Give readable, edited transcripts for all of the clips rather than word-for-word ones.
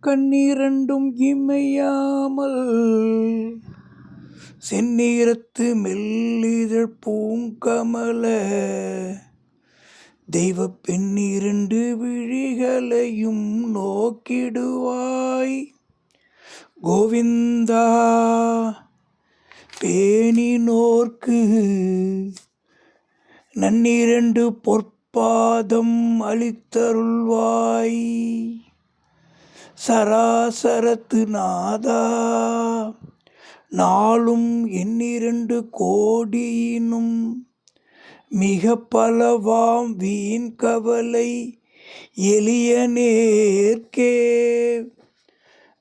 கண்ணீரண்டும் இமையாமல் செந்நீரத்து மெல்லிதழ் பூங்கமல தெய்வ பெண்ணிரண்டு விழிகளையும் நோக்கிடுவாய் கோவிந்தா. பேணினோர்க்கு நன்னிரண்டு பொற்பாதம் அளித்தருள்வாய் சராசரத்து நாதா. நாளும் எண்ணிரண்டு கோடியினும் மிக பலவாம் வீண் கவலை எளியனேற்கே.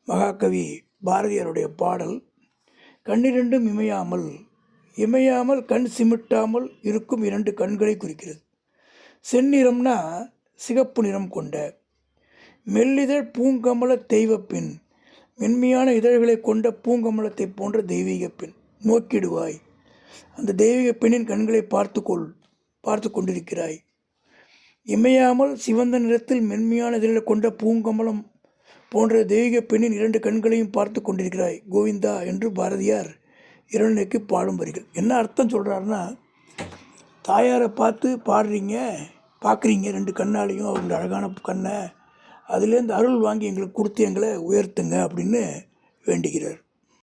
மகாகவி பாரதியாருடைய பாடல். கண்ணிரண்டும் இமையாமல், இமையாமல் கண் சிமிட்டாமல் இருக்கும் இரண்டு கண்களை குறிக்கிறது. செந்நிறம்னா சிகப்பு நிறம் கொண்ட, மெல்லிதழ் பூங்கமல தெய்வ பெண், மென்மையான இதழ்களை கொண்ட பூங்கமலத்தை போன்ற தெய்வீக பெண். நோக்கிடுவாய், அந்த தெய்வீக பெண்ணின் கண்களை பார்த்து கொண்டிருக்கிறாய். இமையாமல் சிவந்த நிறத்தில் மென்மையான இதழ்களை கொண்ட பூங்கமலம் போன்ற தெய்வீக பெண்ணின் இரண்டு கண்களையும் பார்த்து கொண்டிருக்கிறாய் கோவிந்தா என்று பாரதியார் இரண்டனைக்கு பாடும் வரிகள். என்ன அர்த்தம் சொல்கிறாருன்னா, தாயாரை பார்த்து பார்க்குறீங்க ரெண்டு கண்ணாலையும், அவங்களோட அழகான கண்ணை, அதுலேருந்து அருள் வாங்கி எங்களுக்கு கொடுத்து எங்களை உயர்த்துங்க அப்படின்னு வேண்டுகிறார்.